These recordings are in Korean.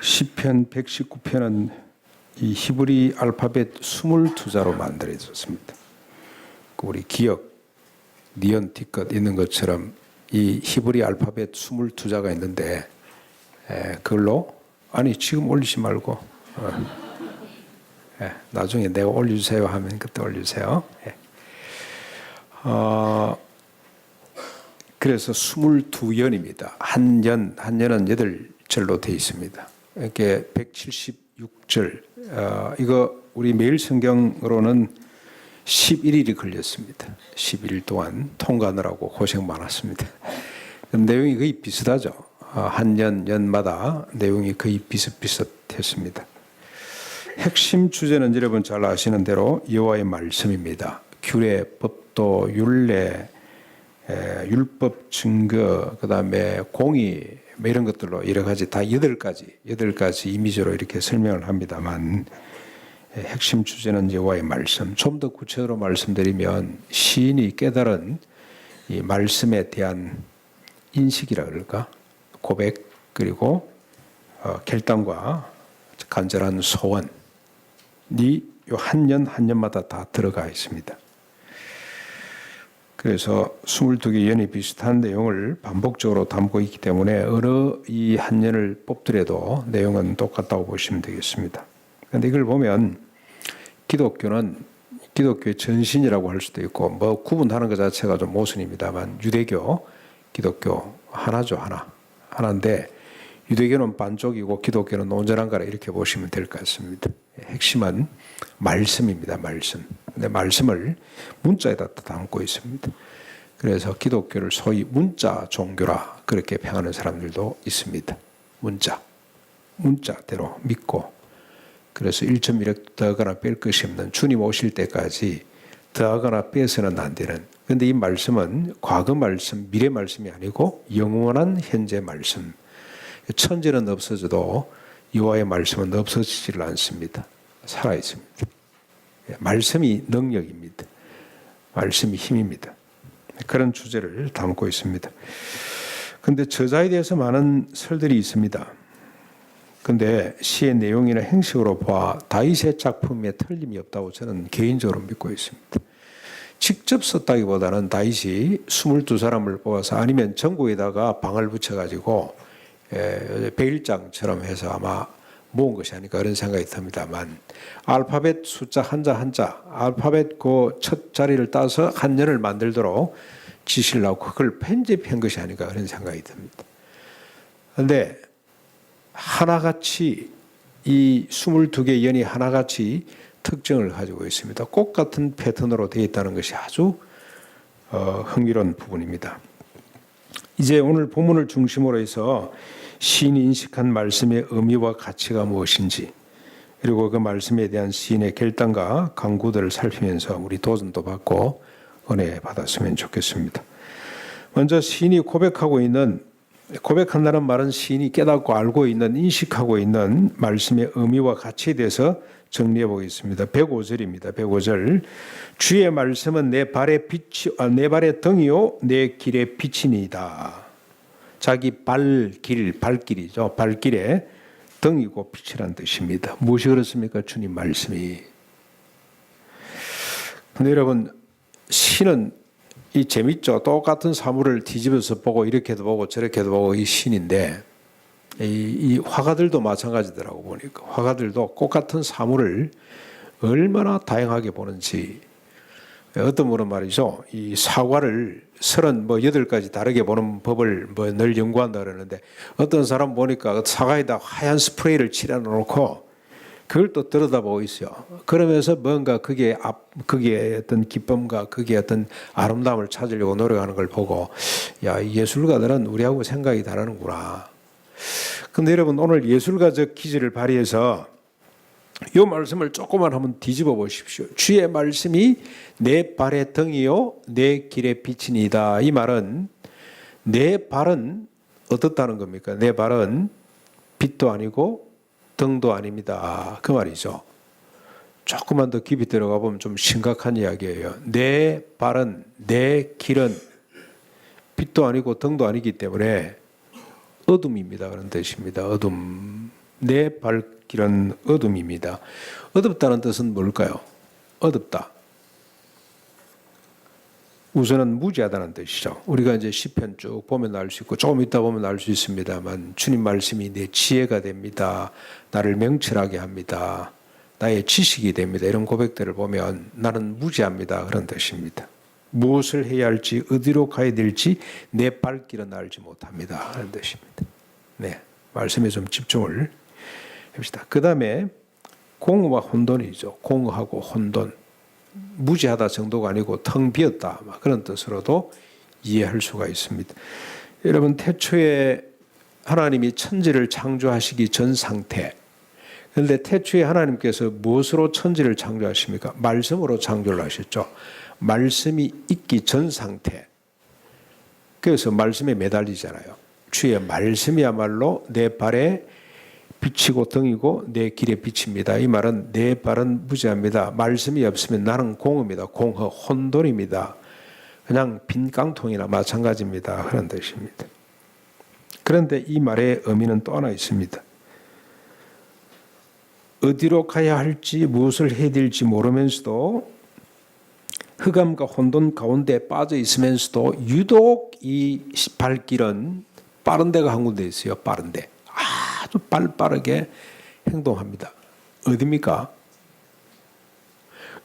시편 119편은 이 히브리 알파벳 22자로 만들어졌습니다. 우리 기역, 니은, 티끝 있는 것처럼 이 히브리 알파벳 22자가 있는데 그걸로 아니 지금 올리지 말고 나중에 내가 올려주세요 하면 그때 올려주세요. 그래서 22연입니다. 한 연은 8절로 되어 있습니다. 이렇게 176절. 이거 우리 매일 성경으로는 11일이 걸렸습니다. 11일 동안 통과하느라고 고생 많았습니다. 내용이 거의 비슷하죠. 한 연마다 내용이 거의 비슷비슷했습니다. 핵심 주제는 여러분 잘 아시는 대로 여호와의 말씀입니다. 규례, 법도, 율례, 율법 증거, 그 다음에 공의, 이런 것들로 여러 가지 다 8가지 이미지로 이렇게 설명을 합니다만 핵심 주제는 여호와의 말씀. 좀 더 구체적으로 말씀드리면 시인이 깨달은 이 말씀에 대한 인식이라 그럴까? 고백 그리고 결단과 간절한 소원이 요 한 년마다 다 들어가 있습니다. 그래서 22개 연이 비슷한 내용을 반복적으로 담고 있기 때문에 어느 이 한 년을 뽑더라도 내용은 똑같다고 보시면 되겠습니다. 그런데 이걸 보면 기독교는 기독교의 전신이라고 할 수도 있고 뭐 구분하는 것 자체가 좀 모순입니다만 유대교, 기독교 하나죠. 하나인데 유대교는 반쪽이고 기독교는 온전한가라 이렇게 보시면 될 것 같습니다. 핵심은 말씀입니다. 말씀. 근데 말씀을 문자에다 담고 있습니다. 그래서 기독교를 소위 문자 종교라 그렇게 평하는 사람들도 있습니다. 문자대로 믿고 그래서 1.1억 더하거나 뺄 것이 없는 주님 오실 때까지 더하거나 빼서는 안 되는. 그런데 이 말씀은 과거 말씀, 미래 말씀이 아니고 영원한 현재 말씀. 천지는 없어져도 여호와의 말씀은 없어지지를 않습니다. 살아 있습니다. 말씀이 능력입니다. 말씀이 힘입니다. 그런 주제를 담고 있습니다. 그런데 저자에 대해서 많은 설들이 있습니다. 그런데 시의 내용이나 행식으로 봐 다윗의 작품에 틀림이 없다고 저는 개인적으로 믿고 있습니다. 직접 썼다기보다는 다윗이 22사람을 뽑아서 아니면 전국에다가 방을 붙여가지고 베일장처럼 해서 아마 모은 것이 아닐까 그런 생각이 듭니다만 알파벳 숫자 한자 알파벳 그 첫 자리를 따서 한 년을 만들도록 지시를 하고 그걸 편집한 것이 아닐까 그런 생각이 듭니다. 그런데 하나같이 이 22개 연이 하나같이 특징을 가지고 있습니다. 꼭 같은 패턴으로 되어 있다는 것이 아주 흥미로운 부분입니다. 이제 오늘 본문을 중심으로 해서 시인이 인식한 말씀의 의미와 가치가 무엇인지 그리고 그 말씀에 대한 시인의 결단과 강구들을 살피면서 우리 도전도 받고 은혜 받았으면 좋겠습니다. 먼저 시인이 고백한다는 말은 시인이 깨닫고 알고 있는 인식하고 있는 말씀의 의미와 가치에 대해서 정리해 보겠습니다. 105절입니다. 105절 주의 말씀은 내 발의 등이요 내 길의 빛이니이다. 자기 발길이죠. 발길에 등이고 빛이란 뜻입니다. 무엇이 그렇습니까? 주님 말씀이. 근데 여러분 시는 이 재밌죠. 똑같은 사물을 뒤집어서 보고 이렇게도 보고 저렇게도 보고 이 신인데 이 화가들도 마찬가지더라고 보니까 화가들도 똑같은 사물을 얼마나 다양하게 보는지 어떤 분은 말이죠. 이 사과를 38가지 다르게 보는 법을 늘 연구한다 그러는데 어떤 사람 보니까 사과에다 하얀 스프레이를 칠해 놓고 그걸 또 들여다보고 있어요. 그러면서 뭔가 그게 어떤 기쁨과 그게 어떤 아름다움을 찾으려고 노력하는 걸 보고 야, 예술가들은 우리하고 생각이 다르는구나. 근데 여러분 오늘 예술가적 기질을 발휘해서 이 말씀을 조금만 한번 뒤집어 보십시오. 주의 말씀이 내 발의 등이요 내 길의 빛이니이다. 이 말은 내 발은 어떻다는 겁니까? 내 발은 빛도 아니고 등도 아닙니다. 그 말이죠. 조금만 더 깊이 들어가 보면 좀 심각한 이야기예요. 내 발은 내 길은 빛도 아니고 등도 아니기 때문에 어둠입니다. 그런 뜻입니다. 어둠. 내 발길은 어둠입니다. 어둡다는 뜻은 뭘까요? 어둡다. 우선은 무지하다는 뜻이죠. 우리가 이제 시편 쭉 보면 알 수 있고 조금 있다 보면 알 수 있습니다만 주님 말씀이 내 지혜가 됩니다. 나를 명철하게 합니다. 나의 지식이 됩니다. 이런 고백들을 보면 나는 무지합니다. 그런 뜻입니다. 무엇을 해야 할지 어디로 가야 될지 내 발길은 알지 못합니다. 그런 뜻입니다. 네, 말씀에 좀 집중을 합시다. 그 다음에 공허와 혼돈이죠. 공허하고 혼돈. 무지하다 정도가 아니고 텅 비었다 그런 뜻으로도 이해할 수가 있습니다. 여러분 태초에 하나님이 천지를 창조하시기 전 상태. 그런데 태초에 하나님께서 무엇으로 천지를 창조하십니까? 말씀으로 창조를 하셨죠. 말씀이 있기 전 상태. 그래서 말씀에 매달리잖아요. 주의 말씀이야말로 내 발에 빛이고 등이고 내 길에 빛입니다. 이 말은 내 발은 무지합니다. 말씀이 없으면 나는 공허입니다. 공허, 혼돈입니다. 그냥 빈 깡통이나 마찬가지입니다. 그런 뜻입니다. 그런데 이 말의 의미는 또 하나 있습니다. 어디로 가야 할지 무엇을 해야 될지 모르면서도 흑암과 혼돈 가운데 빠져 있으면서도 유독 이 발길은 빠른 데가 한 군데 있어요. 빠른 데. 아주 빠르게 행동합니다. 어디입니까?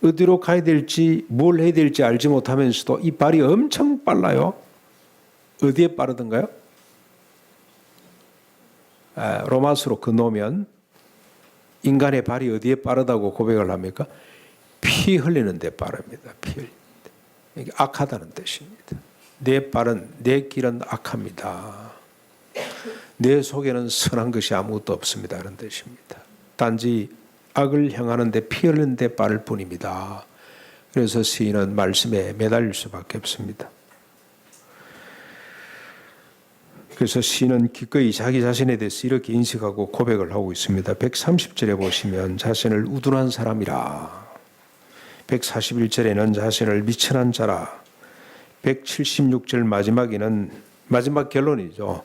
어디로 가야 될지 뭘 해야 될지 알지 못하면서도 이 발이 엄청 빨라요. 어디에 빠르던가요? 로마서로 건너면 인간의 발이 어디에 빠르다고 고백을 합니까? 피 흘리는 데 빠릅니다. 피 흘리는 데. 이게 악하다는 뜻입니다. 내 발은, 내 길은 악합니다. 내 속에는 선한 것이 아무것도 없습니다. 그런 뜻입니다. 단지 악을 향하는 데 피 흘리는 데 빠를 뿐입니다. 그래서 시인은 말씀에 매달릴 수밖에 없습니다. 그래서 시인은 기꺼이 자기 자신에 대해서 이렇게 인식하고 고백을 하고 있습니다. 130절에 보시면 자신을 우둔한 사람이라. 141절에는 자신을 미천한 자라. 176절 마지막에는 마지막 결론이죠.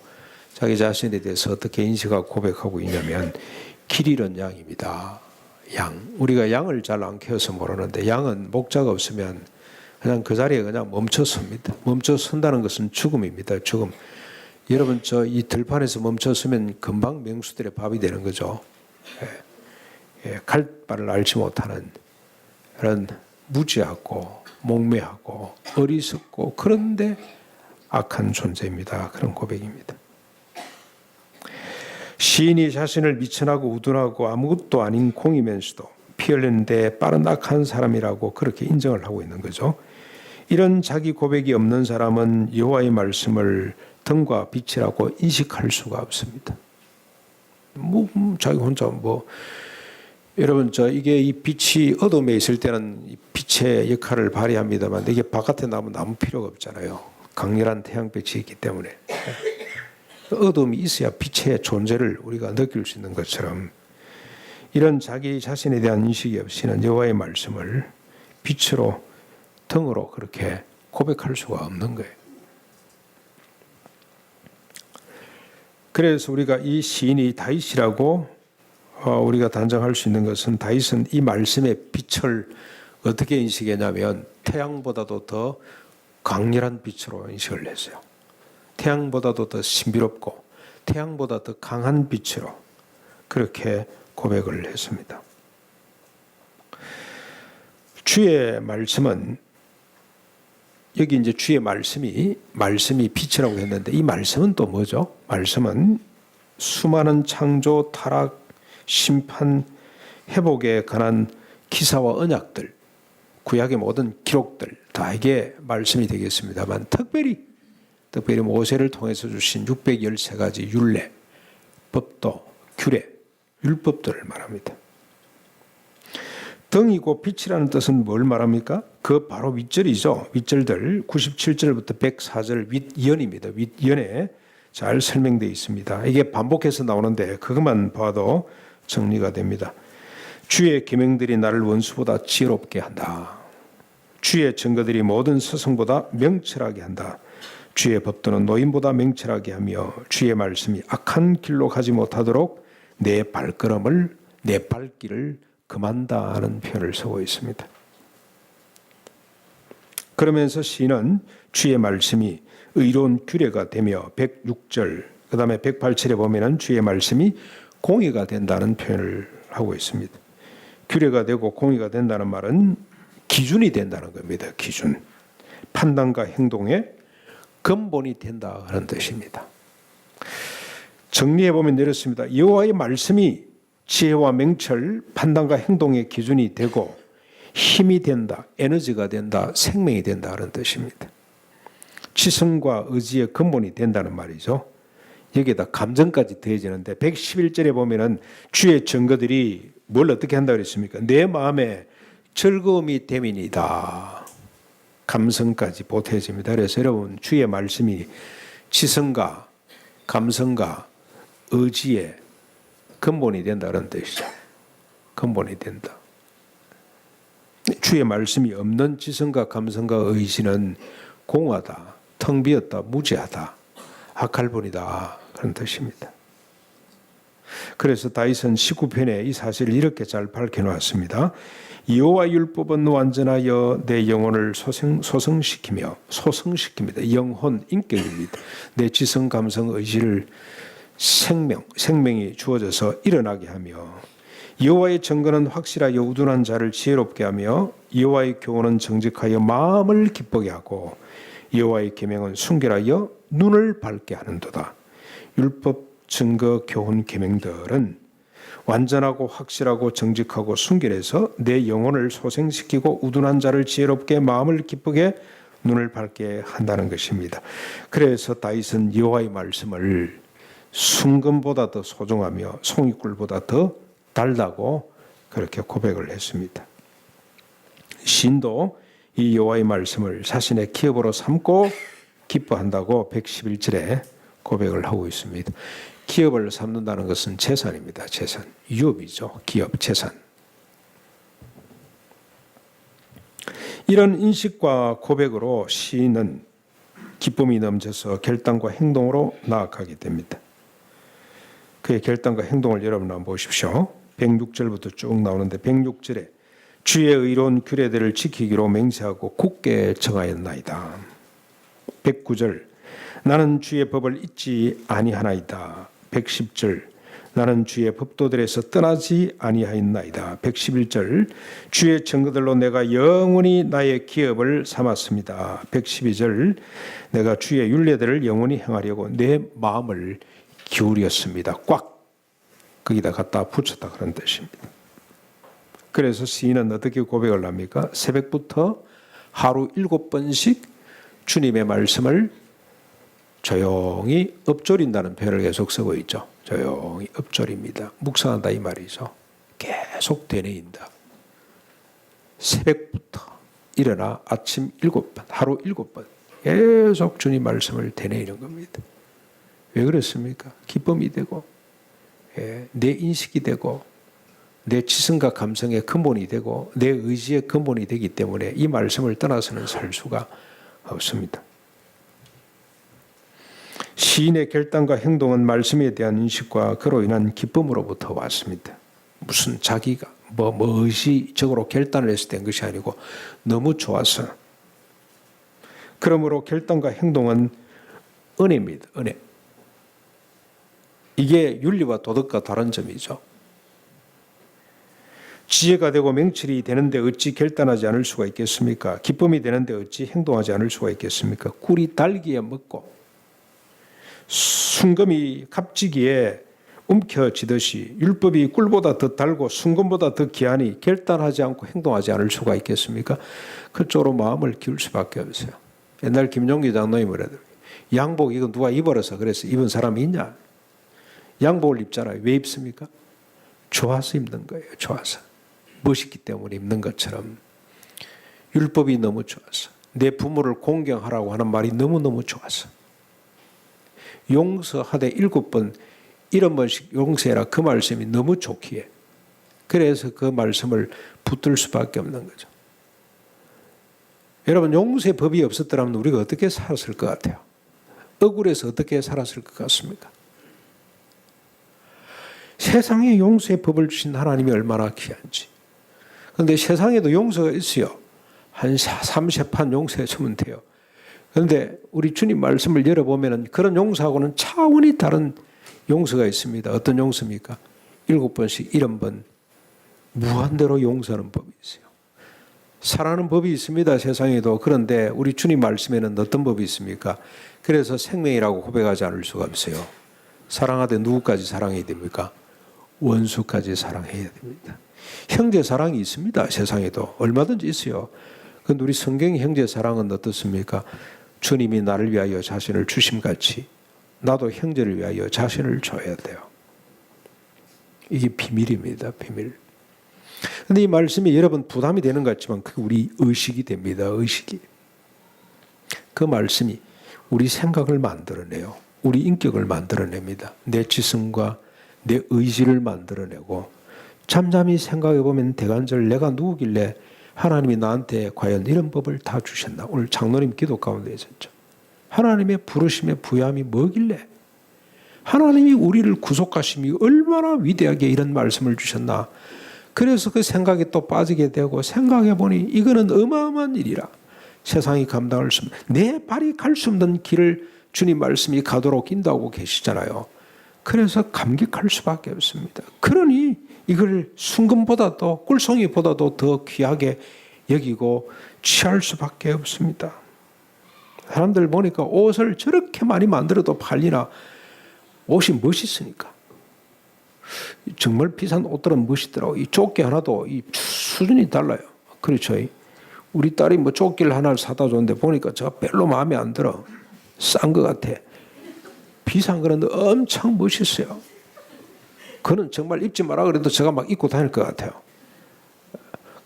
자기 자신에 대해서 어떻게 인식하고 고백하고 있냐면 길 잃은 양입니다. 양. 우리가 양을 잘 안 키워서 모르는데 양은 목자가 없으면 그냥 그 자리에 그냥 멈춰 섭니다. 멈춰 선다는 것은 죽음입니다. 죽음. 여러분 저 이 들판에서 멈춰 서면 금방 맹수들의 밥이 되는 거죠. 갈 바를 알지 못하는 그런 무지하고 목매하고 어리석고 그런데 악한 존재입니다. 그런 고백입니다. 시인이 자신을 미천하고 우둔하고 아무것도 아닌 공이면서도 피 흘리는데 빠른 악한 사람이라고 그렇게 인정을 하고 있는 거죠. 이런 자기 고백이 없는 사람은 여호와의 말씀을 등과 빛이라고 인식할 수가 없습니다. 자기 혼자 여러분 이게 이 빛이 어둠에 있을 때는 이 빛의 역할을 발휘합니다만 이게 바깥에 나오면 아무 필요가 없잖아요. 강렬한 태양빛이 있기 때문에. 어둠이 있어야 빛의 존재를 우리가 느낄 수 있는 것처럼 이런 자기 자신에 대한 인식이 없이는 여호와의 말씀을 빛으로 등으로 그렇게 고백할 수가 없는 거예요. 그래서 우리가 이 시인이 다윗이라고 우리가 단정할 수 있는 것은 다윗은 이 말씀의 빛을 어떻게 인식했냐면 태양보다도 더 강렬한 빛으로 인식을 했어요. 태양보다도 더 신비롭고 태양보다 더 강한 빛으로 그렇게 고백을 했습니다. 주의 말씀은 여기 이제 주의 말씀이 빛이라고 했는데 이 말씀은 또 뭐죠? 말씀은 수많은 창조, 타락, 심판, 회복에 관한 기사와 언약들, 구약의 모든 기록들 다 이게 말씀이 되겠습니다만 특별히 모세를 통해서 주신 613가지 율례, 법도, 규례, 율법들을 말합니다. 등이고 빛이라는 뜻은 뭘 말합니까? 그 바로 윗절이죠. 윗절들 97절부터 104절 윗연입니다. 윗연에 잘 설명되어 있습니다. 이게 반복해서 나오는데 그것만 봐도 정리가 됩니다. 주의 계명들이 나를 원수보다 지혜롭게 한다. 주의 증거들이 모든 스승보다 명철하게 한다. 주의 법도는 노인보다 명철하게 하며 주의 말씀이 악한 길로 가지 못하도록 내 발길을 금한다는 표현을 쓰고 있습니다. 그러면서 시인은 주의 말씀이 의로운 규례가 되며 106절 그 다음에 108절에 보면은 주의 말씀이 공의가 된다는 표현을 하고 있습니다. 규례가 되고 공의가 된다는 말은 기준이 된다는 겁니다. 기준. 판단과 행동의 근본이 된다 하는 뜻입니다. 정리해 보면 이렇습니다. 여호와의 말씀이 지혜와 명철, 판단과 행동의 기준이 되고 힘이 된다, 에너지가 된다, 생명이 된다 하는 뜻입니다. 지성과 의지의 근본이 된다는 말이죠. 여기에다 감정까지 더해지는데 111절에 보면은 주의 증거들이 뭘 어떻게 한다고 그랬습니까? 내 마음에 즐거움이 됨이니이다. 감성까지 보태집니다. 그래서 여러분 주의 말씀이 지성과 감성과 의지의 근본이 된다는 뜻이죠. 근본이 된다. 주의 말씀이 없는 지성과 감성과 의지는 공하다, 텅 비었다, 무지하다, 악할뿐이다 그런 뜻입니다. 그래서 다윗은 19편에 이 사실을 이렇게 잘 밝혀놓았습니다. 여호와 율법은 완전하여 내 영혼을 소성시키며 소성시킵니다. 영혼, 인격입니다. 내 지성, 감성, 의지를 생명이 주어져서 일어나게 하며 여호와의 증거는 확실하여 우둔한 자를 지혜롭게 하며 여호와의 교훈은 정직하여 마음을 기쁘게 하고 여호와의 계명은 순결하여 눈을 밝게 하는도다. 율법, 증거, 교훈, 계명들은 완전하고 확실하고 정직하고 순결해서 내 영혼을 소생시키고 우둔한 자를 지혜롭게 마음을 기쁘게 눈을 밝게 한다는 것입니다. 그래서 다윗은 여호와의 말씀을 순금보다 더 소중하며 송이꿀보다 더 달다고 그렇게 고백을 했습니다. 시인도 이 여호와의 말씀을 자신의 기업으로 삼고 기뻐한다고 111절에 고백을 하고 있습니다. 기업을 삼는다는 것은 재산입니다. 재산, 유업이죠. 기업, 재산. 이런 인식과 고백으로 시인은 기쁨이 넘쳐서 결단과 행동으로 나아가게 됩니다. 그의 결단과 행동을 여러분 한번 보십시오. 106절부터 쭉 나오는데 106절에 주의 의로운 규례들을 지키기로 맹세하고 굳게 정하였나이다. 109절 나는 주의 법을 잊지 아니하나이다. 110절 나는 주의 법도들에서 떠나지 아니하였나이다. 111절 주의 증거들로 내가 영원히 나의 기업을 삼았습니다. 112절 내가 주의 율례들을 영원히 행하려고 내 마음을 기울였습니다. 꽉 거기다 갖다 붙였다 그런 뜻입니다. 그래서 시인은 어떻게 고백을 합니까? 새벽부터 하루 7번씩 주님의 말씀을 조용히 읊조린다는 표현을 계속 쓰고 있죠. 조용히 읊조립니다. 묵상한다 이 말이죠. 계속 되뇌인다. 새벽부터 일어나 아침 7번, 하루 7번 계속 주님 말씀을 되뇌이는 겁니다. 왜 그렇습니까? 기쁨이 되고 내 인식이 되고 내 지성과 감성의 근본이 되고 내 의지의 근본이 되기 때문에 이 말씀을 떠나서는 살 수가 없습니다. 시인의 결단과 행동은 말씀에 대한 인식과 그로 인한 기쁨으로부터 왔습니다. 무슨 자기가 의지적으로 결단을 해서 된 것이 아니고 너무 좋아서. 그러므로 결단과 행동은 은혜입니다. 은혜. 이게 윤리와 도덕과 다른 점이죠. 지혜가 되고 명철이 되는데 어찌 결단하지 않을 수가 있겠습니까? 기쁨이 되는데 어찌 행동하지 않을 수가 있겠습니까? 꿀이 달기에 먹고 순금이 갑지기에 움켜쥐듯이 율법이 꿀보다 더 달고 순금보다 더 귀하니 결단하지 않고 행동하지 않을 수가 있겠습니까? 그쪽으로 마음을 기울 수밖에 없어요. 옛날 김용기 장로님이 뭐래요? 양복 이거 누가 입어서 그래서 입은 사람이 있냐? 양복을 입잖아요. 왜 입습니까? 좋아서 입는 거예요. 좋아서. 멋있기 때문에 입는 것처럼 율법이 너무 좋아서 내 부모를 공경하라고 하는 말이 너무너무 좋아서 용서하되 7번 70번씩 용서해라 그 말씀이 너무 좋기에 그래서 그 말씀을 붙들 수밖에 없는 거죠. 여러분 용서의 법이 없었더라면 우리가 어떻게 살았을 것 같아요? 억울해서 어떻게 살았을 것 같습니까? 세상에 용서의 법을 주신 하나님이 얼마나 귀한지. 그런데 세상에도 용서가 있어요. 한 3세판 용서해 주면 돼요. 그런데 우리 주님 말씀을 열어보면 그런 용서하고는 차원이 다른 용서가 있습니다. 어떤 용서입니까? 7번씩 70번 무한대로 용서하는 법이 있어요. 사랑하는 법이 있습니다. 세상에도. 그런데 우리 주님 말씀에는 어떤 법이 있습니까? 그래서 생명이라고 고백하지 않을 수가 없어요. 사랑하되 누구까지 사랑해야 됩니까? 원수까지 사랑해야 됩니다. 형제 사랑이 있습니다. 세상에도 얼마든지 있어요. 그런데 우리 성경의 형제 사랑은 어떻습니까? 주님이 나를 위하여 자신을 주심같이 나도 형제를 위하여 자신을 줘야 돼요. 이게 비밀입니다. 비밀. 그런데 이 말씀이 여러분 부담이 되는 것 같지만 그게 우리 의식이 됩니다. 의식이. 그 말씀이 우리 생각을 만들어내요. 우리 인격을 만들어냅니다. 내 지성과 내 의지를 만들어내고 잠잠히 생각해 보면 대간절 내가 누구길래 하나님이 나한테 과연 이런 법을 다 주셨나? 오늘 장로님 기도 가운데 있었죠. 하나님의 부르심의 부여함이 뭐길래? 하나님이 우리를 구속하심이 얼마나 위대하게 이런 말씀을 주셨나? 그래서 그 생각에 또 빠지게 되고 생각해 보니 이거는 어마어마한 일이라. 세상이 감당할 수 없는, 내 발이 갈 수 없는 길을 주님 말씀이 가도록 인도하고 계시잖아요. 그래서 감격할 수밖에 없습니다. 그러니 이걸 순금보다도 꿀송이보다도 더 귀하게 여기고 취할 수밖에 없습니다. 사람들 보니까 옷을 저렇게 많이 만들어도 팔리나? 옷이 멋있으니까. 정말 비싼 옷들은 멋있더라고. 이 조끼 하나도 이 수준이 달라요. 그렇죠. 우리 딸이 뭐 조끼를 하나를 사다 줬는데 보니까 제가 별로 마음에 안 들어. 싼 것 같아. 비싼 거는 엄청 멋있어요. 그는 정말 입지 마라 그래도 제가 막 입고 다닐 것 같아요.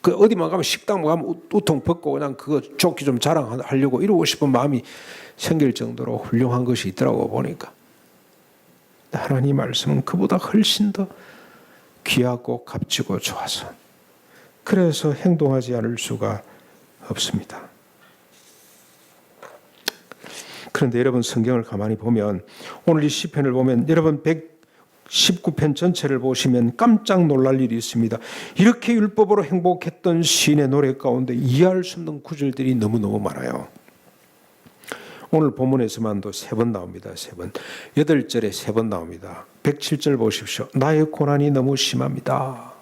그 어디만 가면 식당 가면 우통 벗고 그냥 그거 조끼 좀 자랑하려고 이러고 싶은 마음이 생길 정도로 훌륭한 것이 있더라고 보니까. 하나님 말씀은 그보다 훨씬 더 귀하고 값지고 좋아서 그래서 행동하지 않을 수가 없습니다. 그런데 여러분 성경을 가만히 보면 오늘 이 시편을 보면 여러분 119편 전체를 보시면 깜짝 놀랄 일이 있습니다. 이렇게 율법으로 행복했던 시인의 노래 가운데 이해할 수 없는 구절들이 너무너무 많아요. 오늘 본문에서만도 3번 나옵니다. 3번. 8절에 3번 나옵니다. 107절 보십시오. 나의 고난이 너무 심합니다.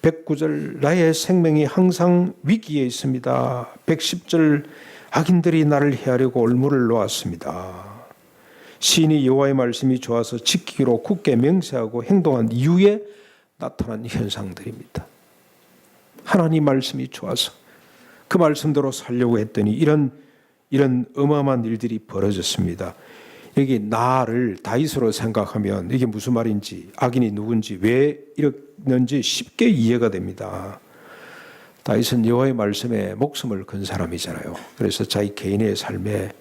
109절 나의 생명이 항상 위기에 있습니다. 110절 악인들이 나를 해하려고 올무를 놓았습니다. 시인이 여호와의 말씀이 좋아서 지키기로 굳게 맹세하고 행동한 이후에 나타난 현상들입니다. 하나님 말씀이 좋아서 그 말씀대로 살려고 했더니 이런 어마어마한 일들이 벌어졌습니다. 여기 나를 다윗으로 생각하면 이게 무슨 말인지 악인이 누군지 왜 이랬는지 쉽게 이해가 됩니다. 다윗은 여호와의 말씀에 목숨을 건 사람이잖아요. 그래서 자기 개인의 삶의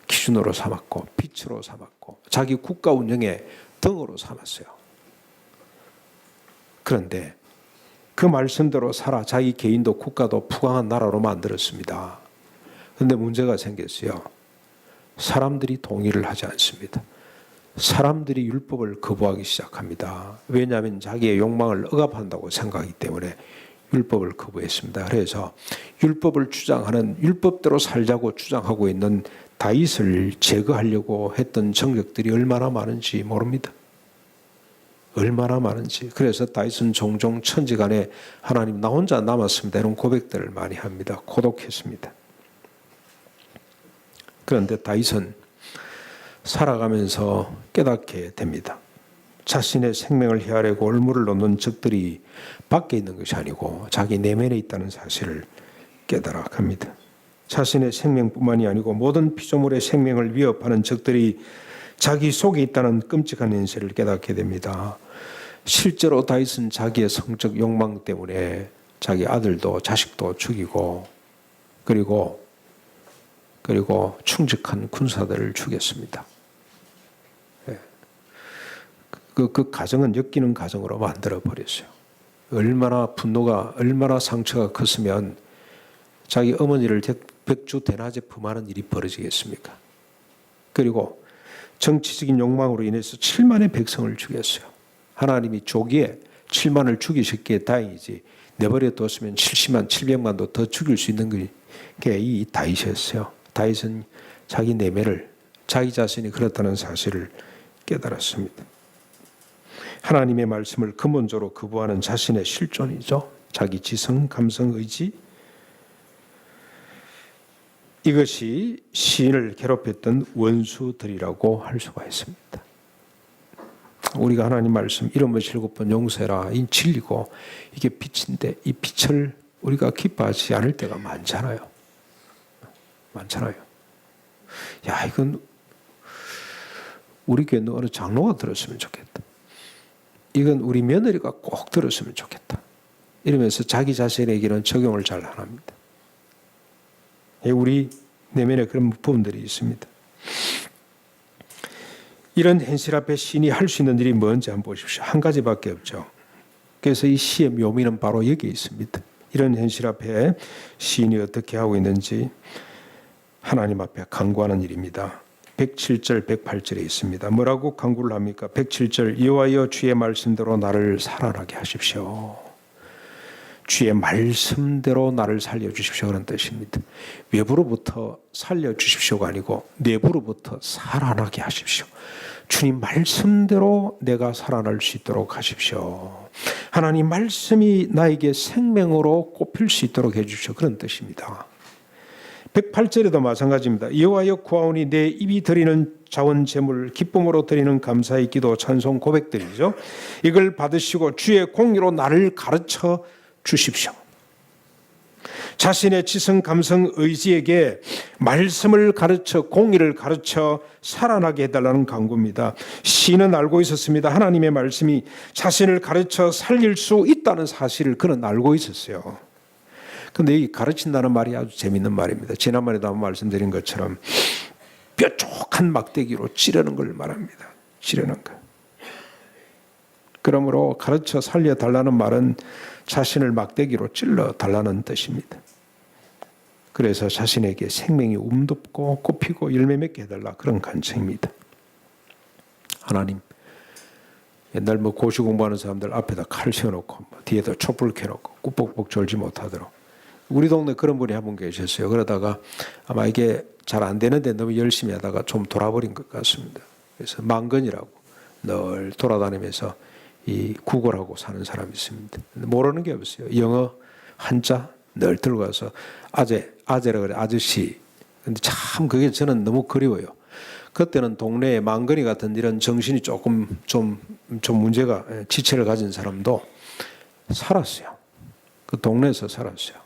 기준으로 삼았고 빛으로 삼았고 자기 국가 운영의 등으로 삼았어요. 그런데 그 말씀대로 살아 자기 개인도 국가도 부강한 나라로 만들었습니다. 그런데 문제가 생겼어요. 사람들이 동의를 하지 않습니다. 사람들이 율법을 거부하기 시작합니다. 왜냐하면 자기의 욕망을 억압한다고 생각하기 때문에 율법을 거부했습니다. 그래서 율법을 주장하는 율법대로 살자고 주장하고 있는 다윗을 제거하려고 했던 정적들이 얼마나 많은지 모릅니다. 얼마나 많은지. 그래서 다윗은 종종 천지간에 하나님 나 혼자 남았습니다 이런 고백들을 많이 합니다. 고독했습니다. 그런데 다윗은 살아가면서 깨닫게 됩니다. 자신의 생명을 헤아리고 올무를 놓는 적들이 밖에 있는 것이 아니고 자기 내면에 있다는 사실을 깨달아 갑니다. 자신의 생명뿐만이 아니고 모든 피조물의 생명을 위협하는 적들이 자기 속에 있다는 끔찍한 현실을 깨닫게 됩니다. 실제로 다윗은 자기의 성적 욕망 때문에 자기 아들도 자식도 죽이고 그리고 충직한 군사들을 죽였습니다. 그 가정은 엮이는 가정으로 만들어 버렸어요. 얼마나 분노가 얼마나 상처가 컸으면 자기 어머니를 백주 대낮에 범하는 일이 벌어지겠습니까? 그리고 정치적인 욕망으로 인해서 7만의 백성을 죽였어요. 하나님이 조기에 7만을 죽이셨기에 다행이지 내버려 뒀으면 70만, 700만도 더 죽일 수 있는 게 이 다윗이었어요. 다윗은 자기 내면을, 자기 자신이 그렇다는 사실을 깨달았습니다. 하나님의 말씀을 근본적으로 거부하는 자신의 실존이죠. 자기 지성, 감성, 의지. 이것이 시인을 괴롭혔던 원수들이라고 할 수가 있습니다. 우리가 하나님 말씀 이름을 7번 용서해라. 이 진리고 이게 빛인데 이 빛을 우리가 기뻐하지 않을 때가 많잖아요. 많잖아요. 야, 이건 우리 교회 어느 장로가 들었으면 좋겠다. 이건 우리 며느리가 꼭 들었으면 좋겠다. 이러면서 자기 자신에게는 적용을 잘 안 합니다. 우리 내면에 그런 부분들이 있습니다. 이런 현실 앞에 시인이 할 수 있는 일이 뭔지 한번 보십시오. 한 가지밖에 없죠. 그래서 이 시의 묘미는 바로 여기에 있습니다. 이런 현실 앞에 시인이 어떻게 하고 있는지 하나님 앞에 간구하는 일입니다. 107절, 108절에 있습니다. 뭐라고 간구를 합니까? 107절, 여호와여 주의 말씀대로 나를 살아나게 하십시오. 주의 말씀대로 나를 살려주십시오. 그런 뜻입니다. 외부로부터 살려주십시오가 아니고 내부로부터 살아나게 하십시오. 주님 말씀대로 내가 살아날 수 있도록 하십시오. 하나님 말씀이 나에게 생명으로 꼽힐 수 있도록 해주십시오. 그런 뜻입니다. 108절에도 마찬가지입니다. 여호와여 구하오니 내 입이 드리는 자원 제물 기쁨으로 드리는 감사의 기도 찬송 고백들이죠. 이걸 받으시고 주의 공의로 나를 가르쳐 주십시오. 자신의 지성, 감성, 의지에게 말씀을 가르쳐 공의를 가르쳐 살아나게 해달라는 간구입니다. 시인은 알고 있었습니다. 하나님의 말씀이 자신을 가르쳐 살릴 수 있다는 사실을 그는 알고 있었어요. 그런데 이 가르친다는 말이 아주 재밌는 말입니다. 지난번에도 한번 말씀드린 것처럼 뾰족한 막대기로 찌르는 걸 말합니다. 찌르는 것. 그러므로 가르쳐 살려달라는 말은 자신을 막대기로 찔러달라는 뜻입니다. 그래서 자신에게 생명이 움돋고 꽃피고 열매 맺게 해달라 그런 간청입니다. 하나님, 옛날 고시 공부하는 사람들 앞에다 칼 세워놓고 뒤에다 촛불 켜놓고 꾸벅꾸벅 졸지 못하도록 우리 동네 그런 분이 한 분 계셨어요. 그러다가 아마 이게 잘 안 되는데 너무 열심히 하다가 좀 돌아버린 것 같습니다. 그래서 망건이라고 늘 돌아다니면서 이 구걸하고 사는 사람이 있습니다. 모르는 게 없어요. 영어 한자 늘 들고 가서 아재라 그래, 아저씨. 근데 참 그게 저는 너무 그리워요. 그때는 동네에 망건이 같은 이런 정신이 조금 좀 문제가 지체를 가진 사람도 살았어요. 그 동네에서 살았어요.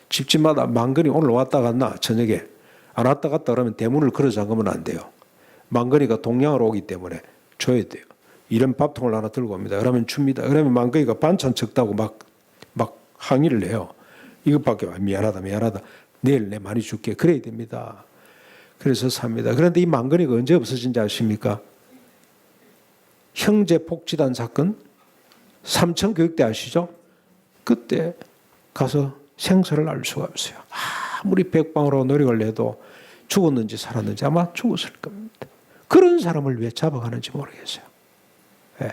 집집마다 망건이 오늘 왔다 갔나 저녁에 안 왔다 갔다 그러면 대문을 걸어 잠그면 안 돼요. 망건이가 동양으로 오기 때문에 줘야 돼요. 이런 밥통을 하나 들고 옵니다. 그러면 줍니다. 그러면 망건이가 반찬 적다고 막 항의를 해요. 이것밖에 미안하다. 내일 내 많이 줄게. 그래야 됩니다. 그래서 삽니다. 그런데 이 망건이가 언제 없어진지 아십니까? 형제 폭지단 사건, 삼천교육대 아시죠? 그때 가서 생사를 알 수가 없어요. 아무리 백방으로 노력을 해도 죽었는지 살았는지 아마 죽었을 겁니다. 그런 사람을 왜 잡아가는지 모르겠어요. 네.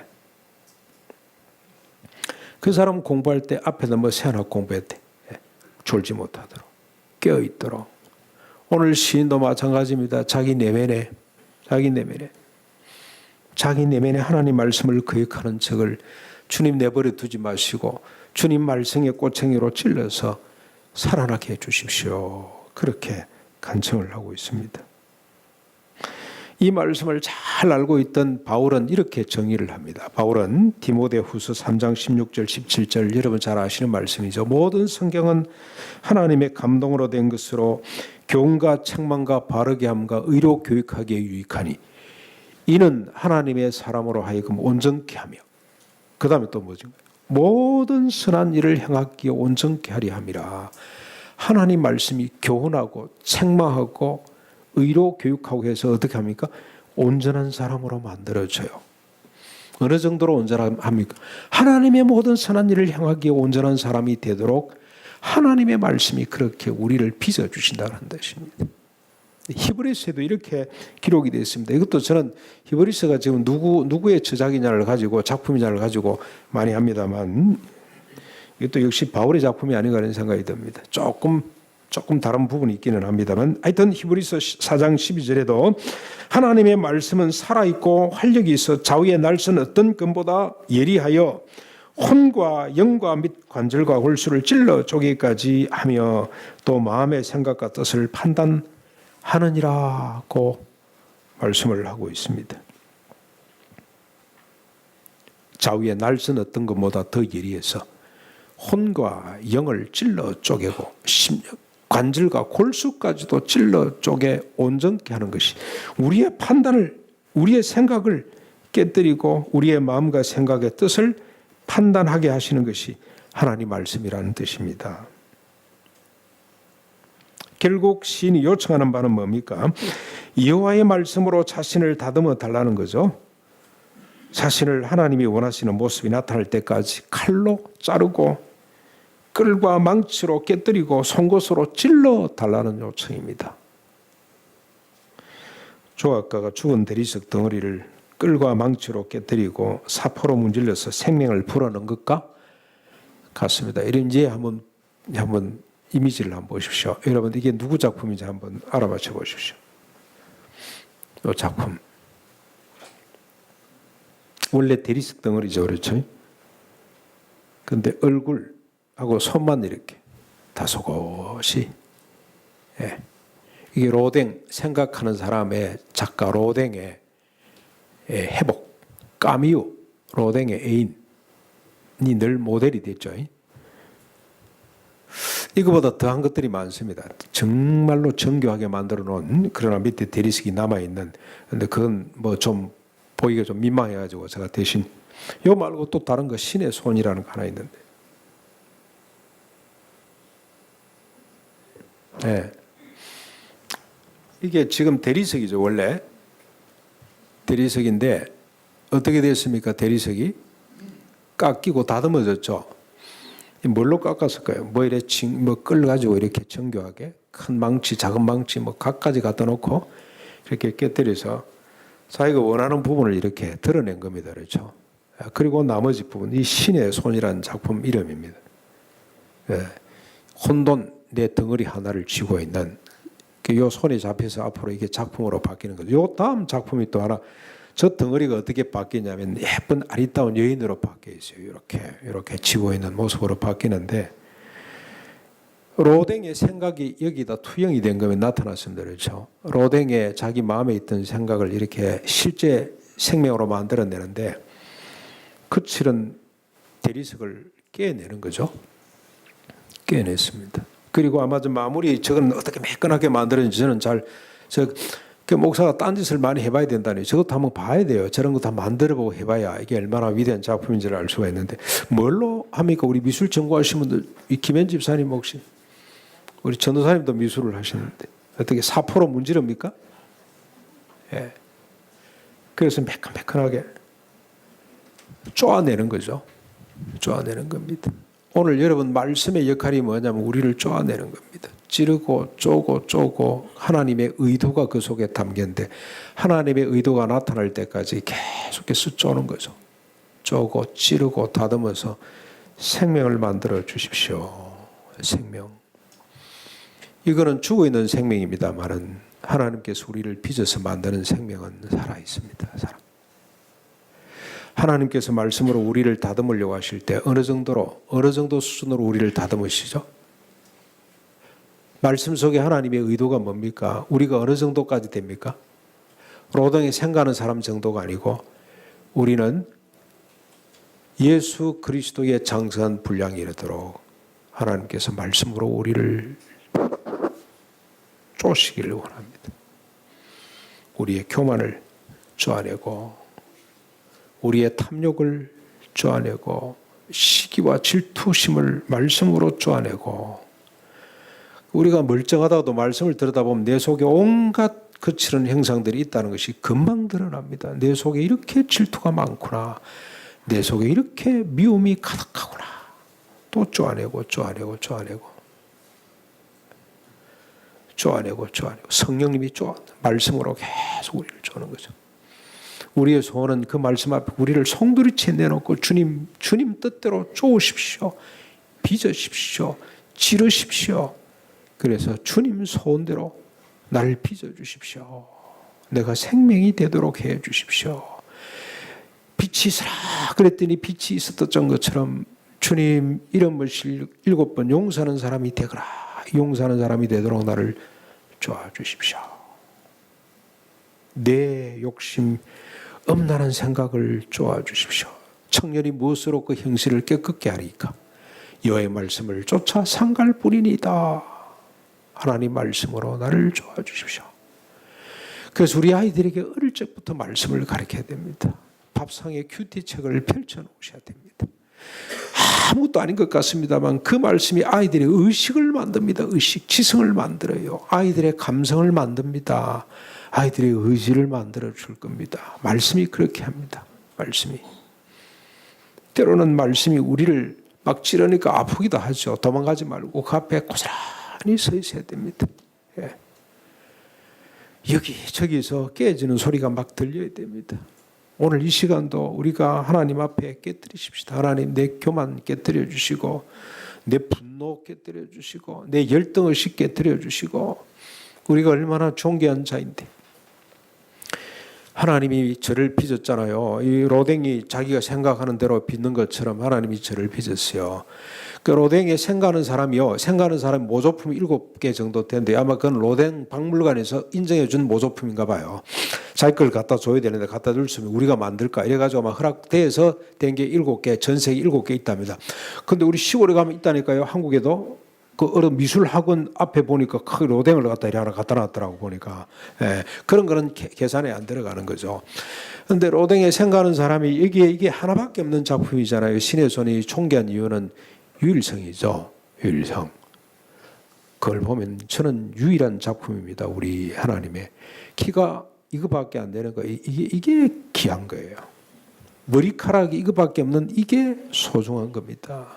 그 사람 공부할 때 앞에다 뭐 세워놓고 공부했대. 네. 졸지 못하도록 깨어있도록. 오늘 시인도 마찬가지입니다. 자기 내면에 하나님 말씀을 거역하는 척을 주님 내버려 두지 마시고 주님 말씀의 꼬챙이로 찔러서 살아나게 해주십시오. 그렇게 간청을 하고 있습니다. 이 말씀을 잘 알고 있던 바울은 이렇게 정의를 합니다. 바울은 디모데후서 3장 16절 17절 여러분 잘 아시는 말씀이죠. 모든 성경은 하나님의 감동으로 된 것으로 교훈과 책망과 바르게 함과 의로 교육하기에 유익하니 이는 하나님의 사람으로 하여금 온전케 하며 그 다음에 또 뭐죠? 모든 선한 일을 행하기에 온전케 하리 함이라. 하나님 말씀이 교훈하고 책망하고 의로 교육하고 해서 어떻게 합니까? 온전한 사람으로 만들어져요. 어느 정도로 온전합니까? 하나님의 모든 선한 일을 행하기에 온전한 사람이 되도록 하나님의 말씀이 그렇게 우리를 빚어주신다는 뜻입니다. 히브리서에도 이렇게 기록이 되어 있습니다. 이것도 저는 히브리서가 지금 누구의 저작이냐를 가지고 작품이냐를 가지고 많이 합니다만 이것도 역시 바울의 작품이 아닌가 하는 생각이 듭니다. 조금 다른 부분이 있기는 합니다만 하여튼 히브리서 4장 12절에도 하나님의 말씀은 살아있고 활력이 있어 좌우의 날선 어떤 금보다 예리하여 혼과 영과 및 관절과 골수를 찔러 쪼개기까지 하며 또 마음의 생각과 뜻을 판단하느니라고 말씀을 하고 있습니다. 좌우의 날선 어떤 것보다 더 예리해서 혼과 영을 찔러 쪼개고 관절과 골수까지도 찔러 쪼개 온전케 하는 것이 우리의 판단을, 우리의 생각을 깨뜨리고 우리의 마음과 생각의 뜻을 판단하게 하시는 것이 하나님 말씀이라는 뜻입니다. 결국 시인이 요청하는 바는 뭡니까? 여호와의 말씀으로 자신을 다듬어 달라는 거죠. 자신을 하나님이 원하시는 모습이 나타날 때까지 칼로 자르고 끌과 망치로 깨뜨리고 송곳으로 찔러 달라는 요청입니다. 조각가가 죽은 대리석 덩어리를 끌과 망치로 깨뜨리고 사포로 문질러서 생명을 불어넣은 것과 같습니다. 이런지 한번 이미지를 한번 보십시오. 여러분 이게 누구 작품인지 한번 알아맞혀 보십시오. 이 작품 원래 대리석 덩어리죠, 그렇죠? 그런데 얼굴하고 손만 이렇게 다소곳이, 이게 로댕 생각하는 사람의 작가 로댕의 회복, 까미우 로댕의 애인이 늘 모델이 됐죠. 이거보다 더한 것들이 많습니다. 정말로 정교하게 만들어 놓은, 그러나 밑에 대리석이 남아 있는. 근데 그건 뭐 좀 보기가 좀 민망해가지고 제가 대신 요 말고 또 다른 거 신의 손이라는 거 하나 있는데, 이게 지금 대리석이죠. 원래 대리석인데 어떻게 됐습니까? 대리석이 깎이고 다듬어졌죠. 뭘로 깎았을까요? 뭐 이래 끌가지고 이렇게 정교하게 큰 망치, 작은 망치 뭐 각가지 갖다 놓고 이렇게 깨뜨려서 자기가 원하는 부분을 이렇게 드러낸 겁니다. 그렇죠? 그리고 나머지 부분, 이 신의 손이라는 작품 이름입니다. 혼돈 내 덩어리 하나를 쥐고 있는 요 손이 잡혀서 앞으로 이게 작품으로 바뀌는 거죠. 요 다음 작품이 또 하나, 저 덩어리가 어떻게 바뀌냐면 예쁜 아리따운 여인으로 바뀌어 있어요. 이렇게 쥐고 있는 모습으로 바뀌는데, 로댕의 생각이 여기다 투영이 된 거면 나타났습니다. 그렇죠? 로댕의 자기 마음에 있던 생각을 이렇게 실제 생명으로 만들어내는데 거칠은 대리석을 깨내는 거죠. 깨냈습니다. 그리고 아마 좀 마무리, 저건 어떻게 매끈하게 만들었는지 저는 그 목사가 딴짓을 많이 해봐야 된다니, 저것도 한번 봐야 돼요. 저런 거 다 만들어보고 해봐야 이게 얼마나 위대한 작품인지를 알 수가 있는데, 뭘로 합니까? 우리 미술 전공하신 분들, 이 김현 집사님 혹시, 우리 전도사님도 미술을 하시는데 어떻게 사포로 문지릅니까? 그래서 매끈매끈하게 쪼아내는 거죠. 쪼아내는 겁니다. 오늘 여러분 말씀의 역할이 뭐냐면 우리를 쪼아내는 겁니다. 찌르고 쪼고 하나님의 의도가 그 속에 담겼는데, 하나님의 의도가 나타날 때까지 계속해서 쪼는 거죠. 쪼고 찌르고 다듬어서 생명을 만들어 주십시오. 생명. 이거는 죽어있는 생명입니다만은 하나님께서 우리를 빚어서 만드는 생명은 살아있습니다. 하나님께서 말씀으로 우리를 다듬으려고 하실 때 어느 정도 수준으로 우리를 다듬으시죠? 말씀 속에 하나님의 의도가 뭡니까? 우리가 어느 정도까지 됩니까? 로댕이 생각하는 사람 정도가 아니고 우리는 예수 그리스도의 장성한 분량이 이르도록 하나님께서 말씀으로 우리를 쪼시기를 원합니다. 우리의 교만을 쪼아내고 우리의 탐욕을 쪼아내고 시기와 질투심을 말씀으로 쪼아내고, 우리가 멀쩡하다고도 말씀을 들여다보면 내 속에 온갖 거칠은 형상들이 있다는 것이 금방 드러납니다. 내 속에 이렇게 질투가 많구나, 내 속에 이렇게 미움이 가득하구나. 또 쪼아내고 쪼아내고 성령님이 말씀으로 계속 우리를 쪼는 거죠. 우리의 소원은 그 말씀 앞에 우리를 송두리째 내놓고 주님 뜻대로 쪼으십시오. 빚으십시오. 지르십시오. 그래서 주님 소원대로 나를 빚어주십시오. 내가 생명이 되도록 해주십시오. 빛이 있으라 그랬더니 빛이 있었던 것처럼 주님 이름을 7번 용서하는 사람이 되거라. 용서하는 사람이 되도록 나를 도와주십시오. 내 욕심 엄란한 생각을 도와주십시오. 청년이 무엇으로 그 형실을 깨끗게 하리까? 여호와의 말씀을 쫓아 상갈 뿐이니이다. 하나님 말씀으로 나를 도와주십시오. 그래서 우리 아이들에게 어릴 적부터 말씀을 가르쳐야 됩니다. 밥상에 큐티책을 펼쳐놓으셔야 됩니다. 아무것도 아닌 것 같습니다만 그 말씀이 아이들의 의식을 만듭니다. 지성을 만들어요. 아이들의 감성을 만듭니다. 아이들의 의지를 만들어 줄 겁니다. 말씀이 그렇게 합니다. 말씀이. 때로는 말씀이 우리를 막 찌르니까 아프기도 하죠. 도망가지 말고 그 앞에 고스란히 서 있어야 됩니다. 예. 여기저기서 깨지는 소리가 막 들려야 됩니다. 오늘 이 시간도 우리가 하나님 앞에 깨뜨리십시다. 하나님 내 교만 깨뜨려 주시고 내 분노 깨뜨려 주시고 내 열등의식 깨뜨려 주시고 우리가 얼마나 존귀한 자인데 하나님이 저를 빚었잖아요. 이 로댕이 자기가 생각하는 대로 빚는 것처럼 하나님이 저를 빚었어요. 그 로댕에 생가하는 사람이 모조품이 7개 정도 되는데 아마 그건 로댕 박물관에서 인정해 준 모조품인가 봐요. 자기 걸 갖다 줘야 되는데 갖다 줄 수 있으면 우리가 만들까 이래가지고 아마 허락돼서 된 게 7개, 전 세계 7개 있답니다. 근데 우리 시골에 가면 있다니까요. 한국에도 그 어른 미술학원 앞에 보니까 그 로댕을 갖다 이래 하나 갖다 놨더라고 보니까. 예, 그런 거는 계산에 안 들어가는 거죠. 그런데 로댕에 생가하는 사람이 이게 하나밖에 없는 작품이잖아요. 신의 손이 존귀한 이유는 유일성이죠. 유일성. 그걸 보면 저는 유일한 작품입니다. 우리 하나님의. 키가 이거밖에 안 되는 거예요. 이게 귀한 거예요. 머리카락이 이거밖에 없는 이게 소중한 겁니다.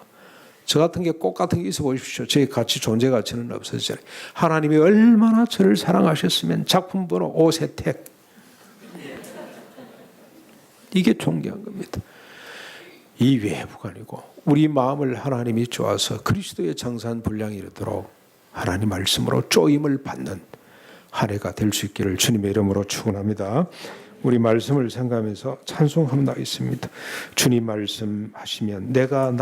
저 같은 게 꽃 같은 게 있어 보십시오. 저희 같이 존재 가치는 없어지잖아요. 하나님이 얼마나 저를 사랑하셨으면 작품 번호 오세택. 이게 존귀한 겁니다. 이 외부가 아니고 우리 마음을 하나님이 좋아서 그리스도의 장사한 분량이 이르도록 하나님 말씀으로 쪼임을 받는 한 해가 될 수 있기를 주님의 이름으로 축원합니다. 우리 말씀을 생각하면서 찬송함 나있습니다. 주님 말씀하시면 내가